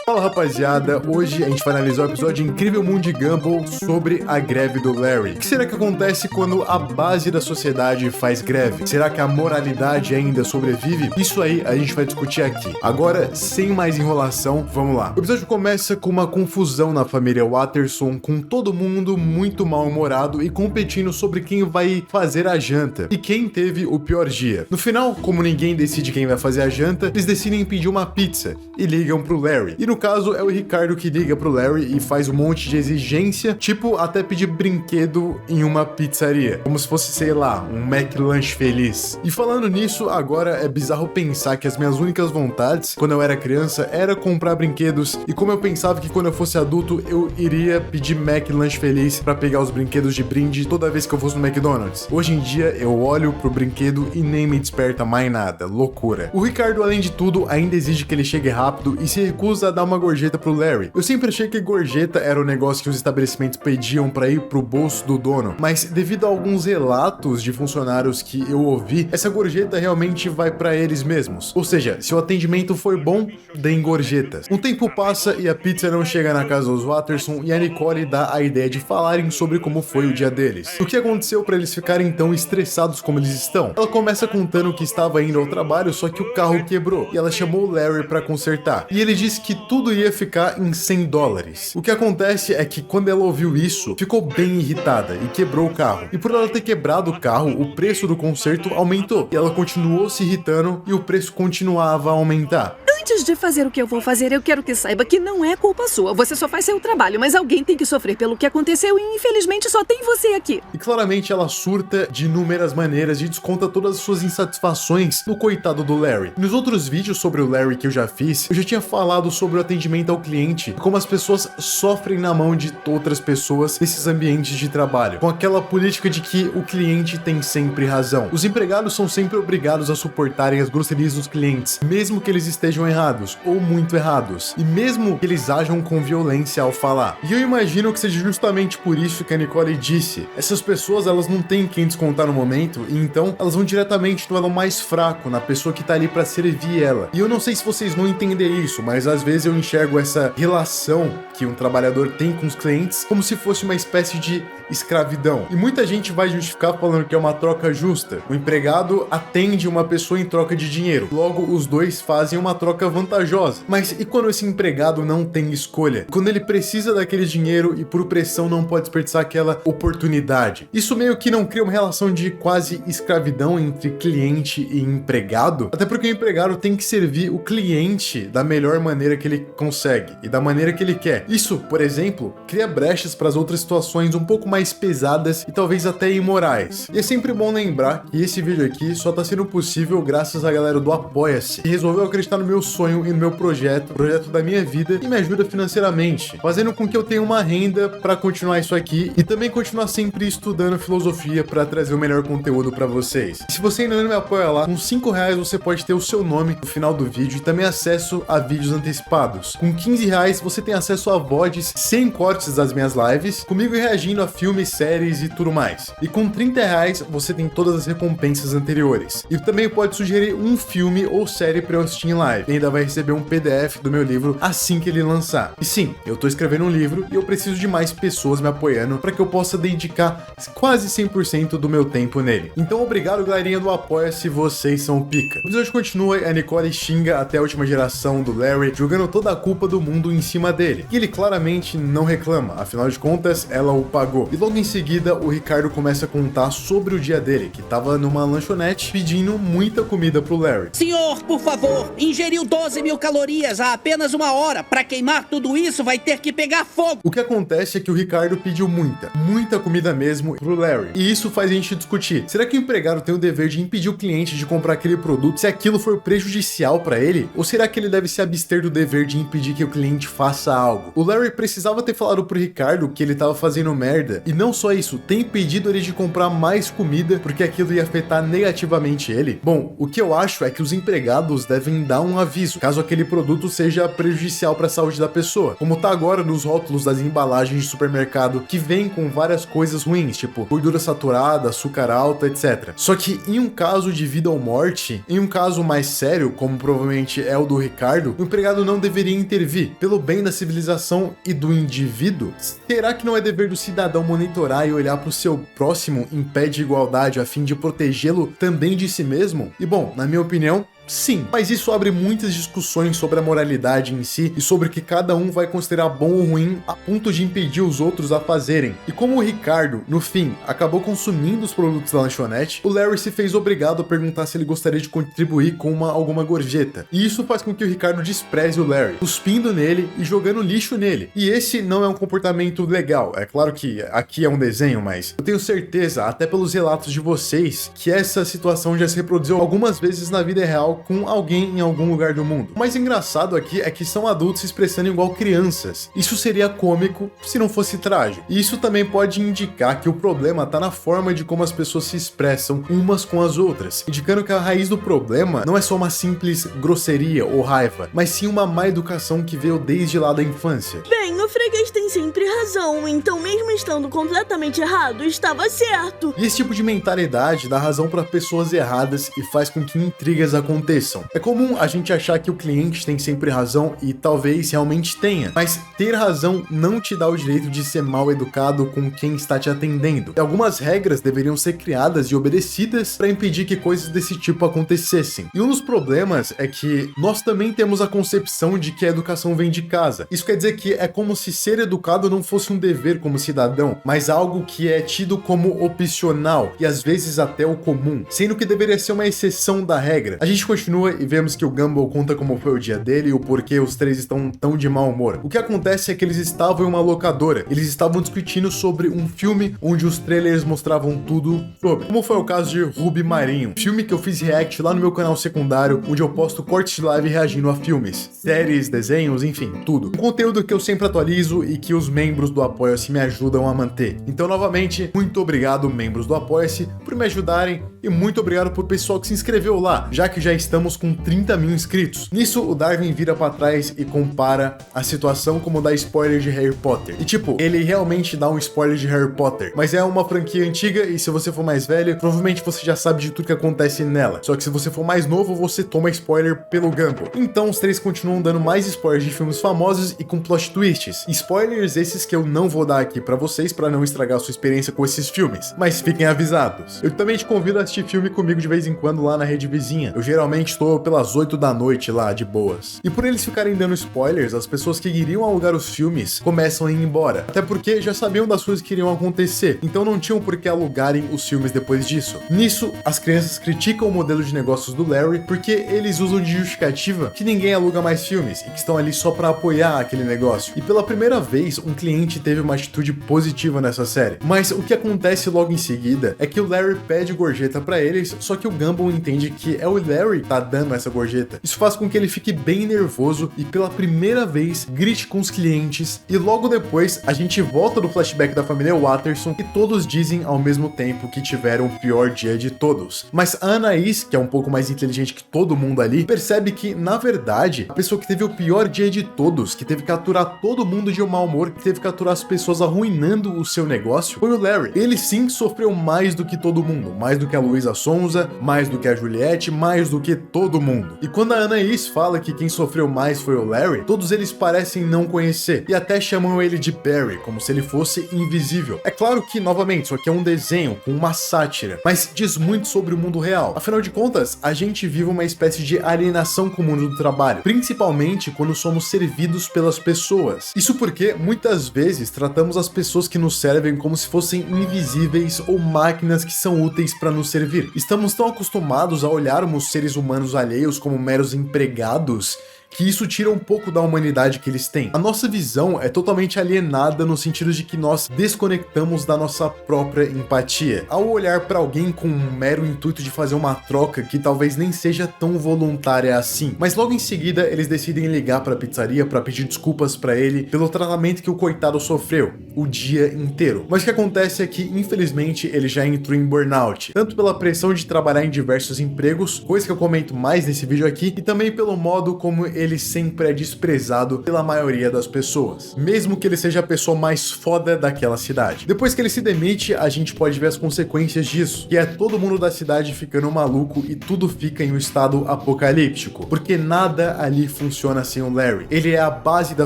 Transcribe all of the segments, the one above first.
Fala rapaziada, hoje a gente vai analisar o episódio Incrível Mundo de Gumball sobre a greve do Larry. O que será que acontece quando a base da sociedade faz greve? Será que a moralidade ainda sobrevive? Isso aí a gente vai discutir aqui. Agora, sem mais enrolação, vamos lá. O episódio começa com uma confusão na família Watterson, com todo mundo muito mal-humorado e competindo sobre quem vai fazer a janta e quem teve o pior dia. No final, como ninguém decide quem vai fazer a janta, eles decidem pedir uma pizza e ligam pro Larry. E no caso, é o Ricardo que liga pro Larry e faz um monte de exigência, tipo até pedir brinquedo em uma pizzaria, como se fosse, sei lá, um McLanche feliz. E falando nisso, agora é bizarro pensar que as minhas únicas vontades, quando eu era criança, era comprar brinquedos, e como eu pensava que quando eu fosse adulto, eu iria pedir McLanche feliz pra pegar os brinquedos de brinde toda vez que eu fosse no McDonald's. Hoje em dia, eu olho pro brinquedo e nem me desperta mais nada, loucura. O Ricardo, além de tudo, ainda exige que ele chegue rápido e se recusa a dar uma gorjeta pro Larry. Eu sempre achei que gorjeta era o negócio que os estabelecimentos pediam pra ir pro bolso do dono, mas devido a alguns relatos de funcionários que eu ouvi, essa gorjeta realmente vai pra eles mesmos. Ou seja, se o atendimento foi bom, deem gorjetas. Um tempo passa e a pizza não chega na casa dos Watterson e a Nicole dá a ideia de falarem sobre como foi o dia deles. O que aconteceu pra eles ficarem tão estressados como eles estão? Ela começa contando que estava indo ao trabalho, só que o carro quebrou e ela chamou o Larry pra consertar. E ele disse que tudo ia ficar em $100. O que acontece é que quando ela ouviu isso, ficou bem irritada e quebrou o carro. E por ela ter quebrado o carro, o preço do conserto aumentou. E ela continuou se irritando e o preço continuava a aumentar. Antes de fazer o que eu vou fazer, eu quero que saiba que não é culpa sua. Você só faz seu trabalho, mas alguém tem que sofrer pelo que aconteceu e infelizmente só tem você aqui. E claramente ela surta de inúmeras maneiras e desconta todas as suas insatisfações no coitado do Larry. Nos outros vídeos sobre o Larry que eu já fiz, eu já tinha falado sobre o atendimento ao cliente e como as pessoas sofrem na mão de outras pessoas nesses ambientes de trabalho, com aquela política de que o cliente tem sempre razão. Os empregados são sempre obrigados a suportarem as grosserias dos clientes, mesmo que eles estejam errados ou muito errados, e mesmo que eles ajam com violência ao falar. E eu imagino que seja justamente por isso que a Nicole disse: essas pessoas, elas não têm quem descontar no momento, e então elas vão diretamente no elo mais fraco, na pessoa que tá ali pra servir ela. E eu não sei se vocês vão entender isso, mas às vezes eu enxergo essa relação que um trabalhador tem com os clientes como se fosse uma espécie de escravidão. E muita gente vai justificar falando que é uma troca justa. O empregado atende uma pessoa em troca de dinheiro. Logo, os dois fazem uma troca vantajosa. Mas e quando esse empregado não tem escolha? Quando ele precisa daquele dinheiro e por pressão não pode desperdiçar aquela oportunidade? Isso meio que não cria uma relação de quase escravidão entre cliente e empregado? Até porque o empregado tem que servir o cliente da melhor maneira que ele consegue e da maneira que ele quer. Isso, por exemplo, cria brechas para as outras situações um pouco mais pesadas e talvez até imorais. E é sempre bom lembrar que esse vídeo aqui só tá sendo possível graças à galera do Apoia-se, que resolveu acreditar no meu sonho e no meu projeto da minha vida, e me ajuda financeiramente, fazendo com que eu tenha uma renda para continuar isso aqui e também continuar sempre estudando filosofia para trazer o melhor conteúdo para vocês. E se você ainda não me apoia lá, com R$5 você pode ter o seu nome no final do vídeo e também acesso a vídeos antecipados. Com R$15 você tem acesso a VODs sem cortes das minhas lives, comigo reagindo a filmes, séries e tudo mais. E com R$30 você tem todas as recompensas anteriores. E também pode sugerir um filme ou série para eu assistir em live. E ainda vai receber um PDF do meu livro assim que ele lançar. E sim, eu tô escrevendo um livro e eu preciso de mais pessoas me apoiando para que eu possa dedicar quase 100% do meu tempo nele. Então obrigado, galerinha do Apoia-se, vocês são pica. O episódio continua e a Nicole xinga até a última geração do Larry, jogando toda a culpa do mundo em cima dele. E ele claramente não reclama, afinal de contas, ela o pagou. E logo em seguida, o Ricardo começa a contar sobre o dia dele, que tava numa lanchonete pedindo muita comida pro Larry. Senhor, por favor, ingeriu 12.000 calorias há apenas 1 hora. Pra queimar tudo isso, vai ter que pegar fogo. O que acontece é que o Ricardo pediu muita comida mesmo pro Larry. E isso faz a gente discutir. Será que o empregado tem o dever de impedir o cliente de comprar aquele produto se aquilo for prejudicial pra ele? Ou será que ele deve se abster do dever de impedir que o cliente faça algo? O Larry precisava ter falado pro Ricardo que ele tava fazendo merda. E não só isso, ter impedido ele de comprar mais comida porque aquilo ia afetar negativamente ele. Bom, o que eu acho é que os empregados devem dar um aviso. caso aquele produto seja prejudicial para a saúde da pessoa, como tá agora nos rótulos das embalagens de supermercado que vem com várias coisas ruins, tipo gordura saturada, açúcar alto, etc. Só que em um caso de vida ou morte, em um caso mais sério, como provavelmente é o do Ricardo, o empregado não deveria intervir. Pelo bem da civilização e do indivíduo, será que não é dever do cidadão monitorar e olhar para o seu próximo em pé de igualdade a fim de protegê-lo também de si mesmo? E bom, na minha opinião, sim, mas isso abre muitas discussões sobre a moralidade em si e sobre o que cada um vai considerar bom ou ruim a ponto de impedir os outros a fazerem. E como o Ricardo, no fim, acabou consumindo os produtos da lanchonete, o Larry se fez obrigado a perguntar se ele gostaria de contribuir com alguma gorjeta. E isso faz com que o Ricardo despreze o Larry, cuspindo nele e jogando lixo nele. E esse não é um comportamento legal. É claro que aqui é um desenho, mas eu tenho certeza, até pelos relatos de vocês, que essa situação já se reproduziu algumas vezes na vida real com alguém em algum lugar do mundo. O mais engraçado aqui é que são adultos se expressando igual crianças. Isso seria cômico se não fosse trágico. E isso também pode indicar que o problema tá na forma de como as pessoas se expressam umas com as outras, indicando que a raiz do problema não é só uma simples grosseria ou raiva, mas sim uma má educação que veio desde lá da infância. Bem, o freguês tem sempre razão, então mesmo estando completamente errado, estava certo. E esse tipo de mentalidade dá razão para pessoas erradas e faz com que intrigas aconteçam. É comum a gente achar que o cliente tem sempre razão e talvez realmente tenha, mas ter razão não te dá o direito de ser mal educado com quem está te atendendo. E algumas regras deveriam ser criadas e obedecidas para impedir que coisas desse tipo acontecessem. E um dos problemas é que nós também temos a concepção de que a educação vem de casa. Isso quer dizer que é como se ser educado não fosse um dever como cidadão, mas algo que é tido como opcional e às vezes até o comum, sendo que deveria ser uma exceção da regra. A gente continua e vemos que o Gumball conta como foi o dia dele e o porquê os três estão tão de mau humor. O que acontece é que eles estavam em uma locadora, eles estavam discutindo sobre um filme onde os trailers mostravam tudo sobre, como foi o caso de Ruby Marinho, filme que eu fiz react lá no meu canal secundário, onde eu posto cortes de live reagindo a filmes, séries, desenhos, enfim, tudo. Um conteúdo que eu sempre atualizo e que os membros do Apoia-se me ajudam a manter. Então, novamente, muito obrigado, membros do Apoia-se, por me ajudarem e muito obrigado pro pessoal que se inscreveu lá, já que já estamos com 30 mil inscritos. Nisso, o Darwin vira pra trás e compara a situação como dar spoiler de Harry Potter. E tipo, ele realmente dá um spoiler de Harry Potter, mas é uma franquia antiga e se você for mais velho, provavelmente você já sabe de tudo que acontece nela. Só que se você for mais novo, você toma spoiler pelo Gumball. Então, os três continuam dando mais spoilers de filmes famosos e com plot twists. Spoilers esses que eu não vou dar aqui pra vocês, pra não estragar a sua experiência com esses filmes. Mas fiquem avisados. Eu também te convido a assistir filme comigo de vez em quando lá na rede vizinha. Eu geralmente estou pelas 8 da noite lá, de boas. E por eles ficarem dando spoilers, as pessoas que iriam alugar os filmes começam a ir embora. Até porque já sabiam das coisas que iriam acontecer, então não tinham por que alugarem os filmes depois disso. Nisso, as crianças criticam o modelo de negócios do Larry porque eles usam de justificativa que ninguém aluga mais filmes e que estão ali só pra apoiar aquele negócio. E pela primeira vez, um cliente teve uma atitude positiva nessa série. Mas o que acontece logo em seguida é que o Larry pede gorjeta pra eles, só que o Gumball entende que é o Larry que tá dando essa gorjeta. Isso faz com que ele fique bem nervoso e pela primeira vez grite com os clientes, e logo depois a gente volta do flashback da família Watterson e todos dizem ao mesmo tempo que tiveram o pior dia de todos. Mas a Anaís, que é um pouco mais inteligente que todo mundo ali, percebe que, na verdade, a pessoa que teve o pior dia de todos, que teve que aturar todo mundo de um mau humor, que teve que aturar as pessoas arruinando o seu negócio, foi o Larry. Ele sim sofreu mais do que todo mundo, mais do que a Luísa Sonza, mais do que a Juliette, mais do que todo mundo. E quando a Anaís fala que quem sofreu mais foi o Larry, todos eles parecem não conhecer e até chamam ele de Barry, como se ele fosse invisível. É claro que, novamente, isso aqui é um desenho com uma sátira, mas diz muito sobre o mundo real. Afinal de contas, a gente vive uma espécie de alienação com o mundo do trabalho, principalmente quando somos servidos pelas pessoas. Isso porque, muitas vezes, tratamos as pessoas que nos servem como se fossem invisíveis ou máquinas que são úteis para nos servir. Estamos tão acostumados a olharmos seres humanos alheios como meros empregados que isso tira um pouco da humanidade que eles têm. A nossa visão é totalmente alienada no sentido de que nós desconectamos da nossa própria empatia. Ao olhar para alguém com um mero intuito de fazer uma troca que talvez nem seja tão voluntária assim. Mas logo em seguida, eles decidem ligar para a pizzaria para pedir desculpas para ele pelo tratamento que o coitado sofreu o dia inteiro. Mas o que acontece é que, infelizmente, ele já entrou em burnout, tanto pela pressão de trabalhar em diversos empregos, coisa que eu comento mais nesse vídeo aqui, e também pelo modo como ele sempre é desprezado pela maioria das pessoas, mesmo que ele seja a pessoa mais foda daquela cidade. Depois que ele se demite, a gente pode ver as consequências disso, que é todo mundo da cidade ficando maluco e tudo fica em um estado apocalíptico, porque nada ali funciona sem o Larry. Ele é a base da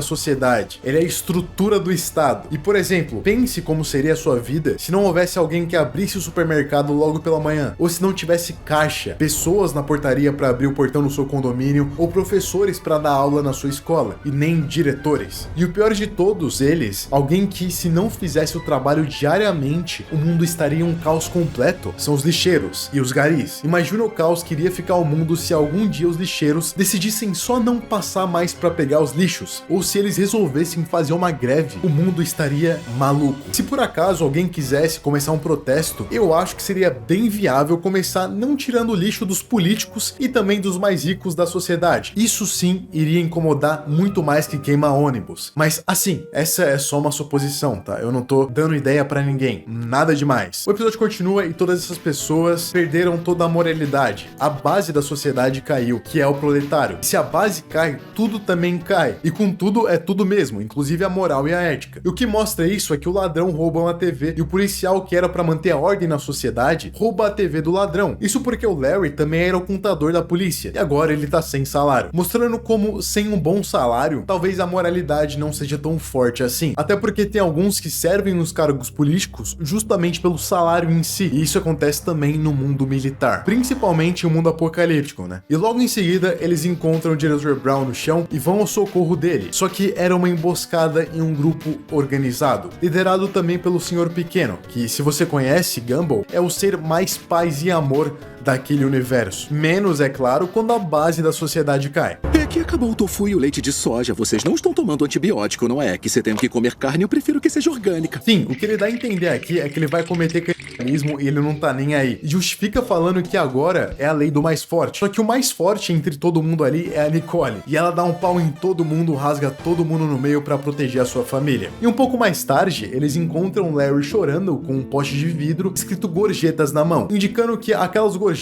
sociedade, ele é a estrutura do estado. E, por exemplo, pense como seria a sua vida se não houvesse alguém que abrisse o supermercado logo pela manhã, ou se não tivesse caixa, pessoas na portaria para abrir o portão no seu condomínio, ou professores para dar aula na sua escola, e nem diretores. E o pior de todos eles, alguém que, se não fizesse o trabalho diariamente, o mundo estaria em um caos completo, são os lixeiros e os garis. Imagina o caos que iria ficar o mundo se algum dia os lixeiros decidissem só não passar mais para pegar os lixos, ou se eles resolvessem fazer uma greve, o mundo estaria maluco. Se por acaso alguém quisesse começar um protesto, eu acho que seria bem viável começar não tirando o lixo dos políticos e também dos mais ricos da sociedade. Isso sim iria incomodar muito mais que queimar ônibus. Mas assim, essa é só uma suposição, tá? Eu não tô dando ideia pra ninguém, nada demais. O episódio continua e todas essas pessoas perderam toda a moralidade. A base da sociedade caiu, que é o proletário. Se a base cai, tudo também cai. E com tudo é tudo mesmo, inclusive a moral e a ética. E o que mostra isso é que o ladrão rouba uma TV e o policial, que era pra manter a ordem na sociedade, rouba a TV do ladrão. Isso porque o Larry também era o contador da polícia e agora ele tá sem salário, mostrando como sem um bom salário, talvez a moralidade não seja tão forte assim. Até porque tem alguns que servem nos cargos políticos justamente pelo salário em si, e isso acontece também no mundo militar, principalmente o mundo apocalíptico, né? E logo em seguida eles encontram o diretor Brown no chão e vão ao socorro dele, só que era uma emboscada em um grupo organizado, liderado também pelo Senhor Pequeno, que, se você conhece, Gumball é o ser mais paz e amor daquele universo. Menos, é claro, quando a base da sociedade cai. É que acabou o tofu e o leite de soja. Vocês não estão tomando antibiótico, não é? Que você tem que comer carne, eu prefiro que seja orgânica. Sim, o que ele dá a entender aqui é que ele vai cometer canibalismo e ele não tá nem aí. Justifica falando que agora é a lei do mais forte. Só que o mais forte entre todo mundo ali é a Nicole. E ela dá um pau em todo mundo, rasga todo mundo no meio pra proteger a sua família. E um pouco mais tarde, eles encontram Larry chorando com um poste de vidro escrito gorjetas na mão, indicando que aquelas gorjetas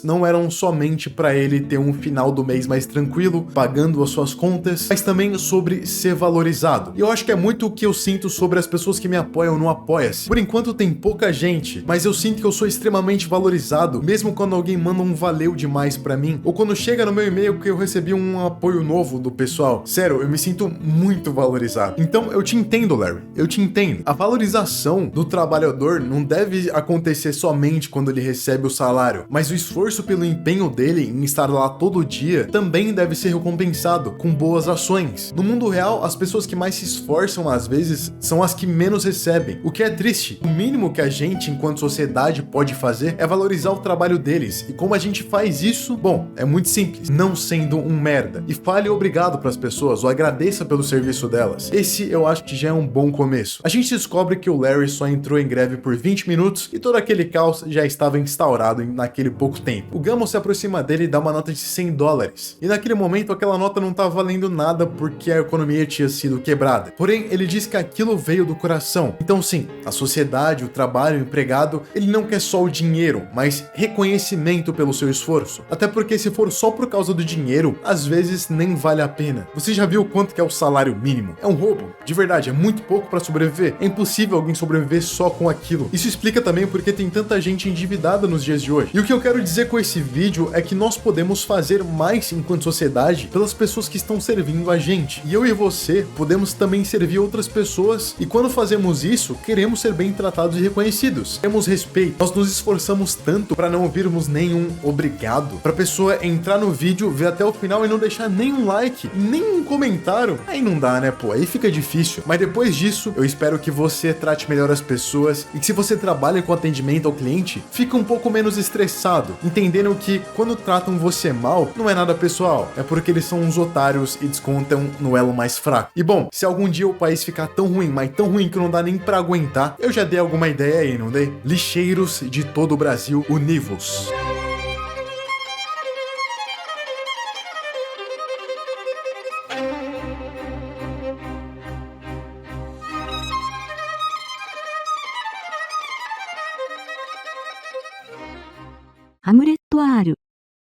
não eram somente para ele ter um final do mês mais tranquilo, pagando as suas contas, mas também sobre ser valorizado. E eu acho que é muito o que eu sinto sobre as pessoas que me apoiam no Apoia-se. Por enquanto tem pouca gente, mas eu sinto que eu sou extremamente valorizado, mesmo quando alguém manda um valeu demais pra mim, ou quando chega no meu e-mail que eu recebi um apoio novo do pessoal. Sério, eu me sinto muito valorizado. Então eu te entendo, Larry, eu te entendo. A valorização do trabalhador não deve acontecer somente quando ele recebe o salário, mas o esforço pelo empenho dele em estar lá todo dia também deve ser recompensado com boas ações. No mundo real, as pessoas que mais se esforçam às vezes são as que menos recebem, o que é triste. O mínimo que a gente, enquanto sociedade, pode fazer é valorizar o trabalho deles. E como a gente faz isso? Bom, é muito simples, não sendo um merda. E fale obrigado para as pessoas, ou agradeça pelo serviço delas. Esse eu acho que já é um bom começo. A gente descobre que o Larry só entrou em greve por 20 minutos e todo aquele caos já estava instaurado naquele pouco tempo. O Gumball se aproxima dele e dá uma nota de $100. E naquele momento aquela nota não estava valendo nada porque a economia tinha sido quebrada. Porém, ele diz que aquilo veio do coração. Então sim, a sociedade, o trabalho, o empregado, ele não quer só o dinheiro, mas reconhecimento pelo seu esforço. Até porque se for só por causa do dinheiro, às vezes nem vale a pena. Você já viu quanto que é o salário mínimo? É um roubo. De verdade, é muito pouco para sobreviver. É impossível alguém sobreviver só com aquilo. Isso explica também porque tem tanta gente endividada nos dias de hoje. E o que eu quero dizer com esse vídeo é que nós podemos fazer mais enquanto sociedade pelas pessoas que estão servindo a gente. E eu e você podemos também servir outras pessoas, e quando fazemos isso, queremos ser bem tratados e reconhecidos. Temos respeito. Nós nos esforçamos tanto para não ouvirmos nenhum obrigado, pra pessoa entrar no vídeo, ver até o final e não deixar nenhum like, nem um comentário. Aí não dá, né, pô? Aí fica difícil. Mas depois disso, eu espero que você trate melhor as pessoas e que, se você trabalha com atendimento ao cliente, fique um pouco menos estressado, entendendo que quando tratam você mal, não é nada pessoal, é porque eles são uns otários e descontam no elo mais fraco. E bom, se algum dia o país ficar tão ruim, mas tão ruim que não dá nem pra aguentar, eu já dei alguma ideia aí, não dei? Lixeiros de todo o Brasil, univos! 아무래도